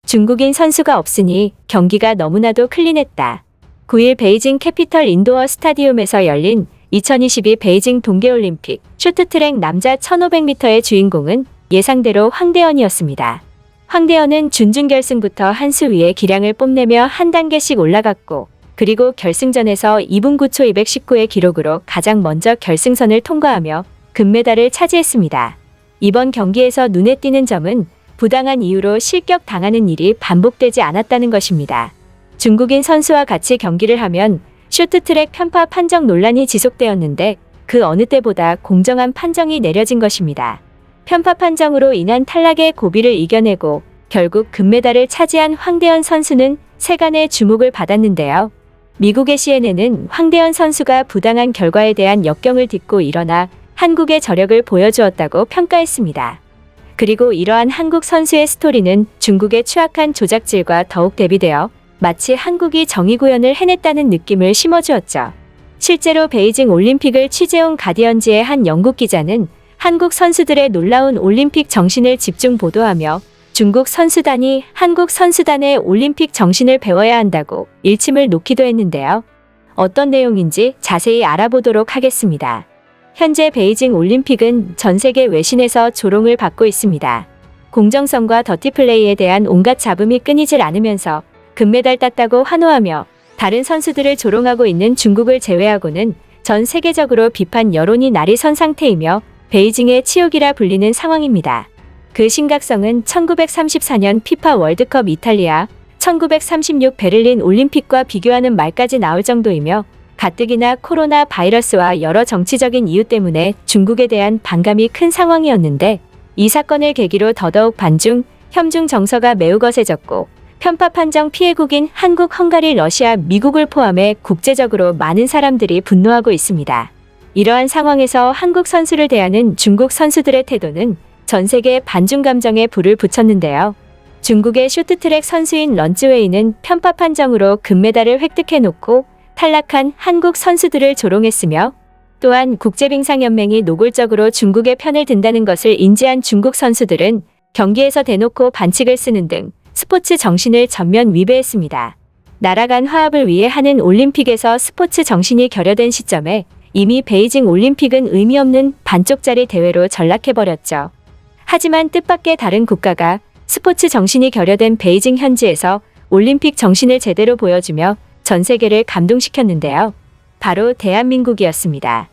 중국인 선수가 없으니 경기가 너무나도 클린했다. 9일 베이징 캐피털 인도어 스타디움에서 열린 2022 베이징 동계올림픽 쇼트트랙 남자 1500m의 주인공은 예상대로 황대현이었습니다. 황대현은 준중결승부터 한 수 위의 기량을 뽐내며 한 단계씩 올라갔고, 그리고 결승전에서 2분 9초 219의 기록으로 가장 먼저 결승선을 통과하며 금메달을 차지했습니다. 이번 경기에서 눈에 띄는 점은 부당한 이유로 실격당하는 일이 반복되지 않았다는 것입니다. 중국인 선수와 같이 경기를 하면 쇼트트랙 편파 판정 논란이 지속되었는데 그 어느 때보다 공정한 판정이 내려진 것입니다. 편파 판정으로 인한 탈락의 고비를 이겨내고 결국 금메달을 차지한 황대현 선수는 세간의 주목을 받았는데요. 미국의 CNN은 황대현 선수가 부당한 결과에 대한 역경을 딛고 일어나 한국의 저력을 보여주었다고 평가했습니다. 그리고 이러한 한국 선수의 스토리는 중국의 추악한 조작질과 더욱 대비되어 마치 한국이 정의구현을 해냈다는 느낌을 심어주었죠. 실제로 베이징 올림픽을 취재온 가디언지의 한 영국 기자는 한국 선수들의 놀라운 올림픽 정신을 집중 보도하며 중국 선수단이 한국 선수단의 올림픽 정신을 배워야 한다고 일침을 놓기도 했는데요. 어떤 내용인지 자세히 알아보도록 하겠습니다. 현재 베이징 올림픽은 전 세계 외신에서 조롱을 받고 있습니다. 공정성과 더티플레이에 대한 온갖 잡음이 끊이질 않으면서 금메달 땄다고 환호하며 다른 선수들을 조롱하고 있는 중국을 제외하고는 전 세계적으로 비판 여론이 날이 선 상태이며 베이징의 치욕이라 불리는 상황입니다. 그 심각성은 1934년 피파 월드컵 이탈리아, 1936 베를린 올림픽과 비교하는 말까지 나올 정도이며 가뜩이나 코로나 바이러스와 여러 정치적인 이유 때문에 중국에 대한 반감이 큰 상황이었는데 이 사건을 계기로 더더욱 반중, 혐중 정서가 매우 거세졌고 편파 판정 피해국인 한국, 헝가리, 러시아, 미국을 포함해 국제적으로 많은 사람들이 분노하고 있습니다. 이러한 상황에서 한국 선수를 대하는 중국 선수들의 태도는 전 세계 반중 감정에 불을 붙였는데요. 중국의 쇼트트랙 선수인 런쯔웨이는 편파 판정으로 금메달을 획득해놓고 탈락한 한국 선수들을 조롱했으며 또한 국제빙상연맹이 노골적으로 중국의 편을 든다는 것을 인지한 중국 선수들은 경기에서 대놓고 반칙을 쓰는 등 스포츠 정신을 전면 위배했습니다. 나라 간 화합을 위해 하는 올림픽에서 스포츠 정신이 결여된 시점에 이미 베이징 올림픽은 의미 없는 반쪽짜리 대회로 전락해버렸죠. 하지만 뜻밖의 다른 국가가 스포츠 정신이 결여된 베이징 현지에서 올림픽 정신을 제대로 보여주며 전 세계를 감동시켰는데요. 바로 대한민국이었습니다.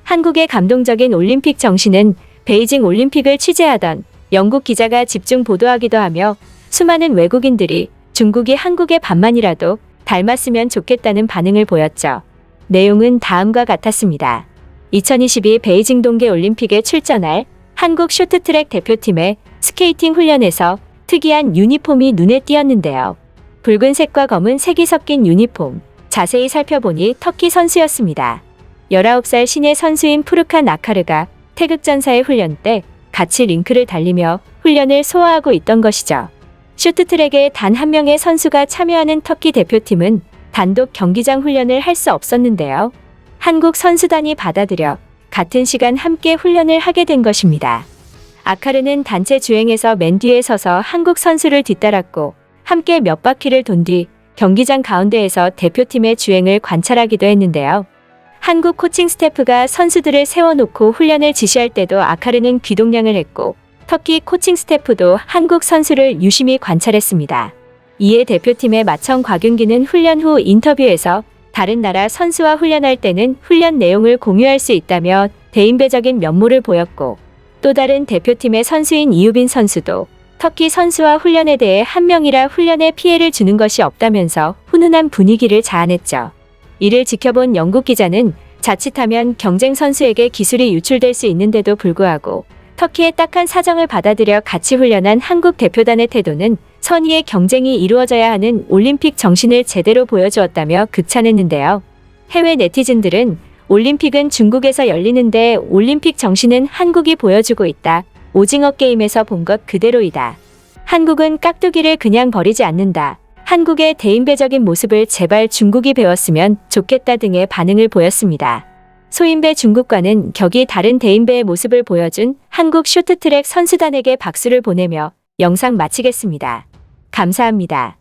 한국의 감동적인 올림픽 정신은 베이징 올림픽을 취재하던 영국 기자가 집중 보도하기도 하며 수많은 외국인들이 중국이 한국의 반만이라도 닮았으면 좋겠다는 반응을 보였죠. 내용은 다음과 같았습니다. 2022 베이징 동계올림픽에 출전할 한국 쇼트트랙 대표팀의 스케이팅 훈련에서 특이한 유니폼이 눈에 띄었는데요. 붉은색과 검은색이 섞인 유니폼, 자세히 살펴보니 터키 선수였습니다. 19살 신예 선수인 푸르칸 아카르가 태극전사의 훈련 때 같이 링크를 달리며 훈련을 소화하고 있던 것이죠. 쇼트트랙에 단 한 명의 선수가 참여하는 터키 대표팀은 단독 경기장 훈련을 할 수 없었는데요. 한국 선수단이 받아들여 같은 시간 함께 훈련을 하게 된 것입니다. 아카르는 단체 주행에서 맨 뒤에 서서 한국 선수를 뒤따랐고 함께 몇 바퀴를 돈 뒤 경기장 가운데에서 대표팀의 주행을 관찰하기도 했는데요. 한국 코칭 스태프가 선수들을 세워놓고 훈련을 지시할 때도 아카르는 귀동냥을 했고 터키 코칭 스태프도 한국 선수를 유심히 관찰했습니다. 이에 대표팀의 마청 곽윤기는 훈련 후 인터뷰에서 다른 나라 선수와 훈련할 때는 훈련 내용을 공유할 수 있다며 대인배적인 면모를 보였고 또 다른 대표팀의 선수인 이유빈 선수도 터키 선수와 훈련에 대해 한 명이라 훈련에 피해를 주는 것이 없다면서 훈훈한 분위기를 자아냈죠. 이를 지켜본 영국 기자는 자칫하면 경쟁 선수에게 기술이 유출될 수 있는데도 불구하고 터키의 딱한 사정을 받아들여 같이 훈련한 한국 대표단의 태도는 선의의 경쟁이 이루어져야 하는 올림픽 정신을 제대로 보여주었다며 극찬했는데요. 해외 네티즌들은 올림픽은 중국에서 열리는데 올림픽 정신은 한국이 보여주고 있다. 오징어 게임에서 본 것 그대로이다. 한국은 깍두기를 그냥 버리지 않는다. 한국의 대인배적인 모습을 제발 중국이 배웠으면 좋겠다 등의 반응을 보였습니다. 소인배 중국과는 격이 다른 대인배의 모습을 보여준 한국 쇼트트랙 선수단에게 박수를 보내며 영상 마치겠습니다. 감사합니다.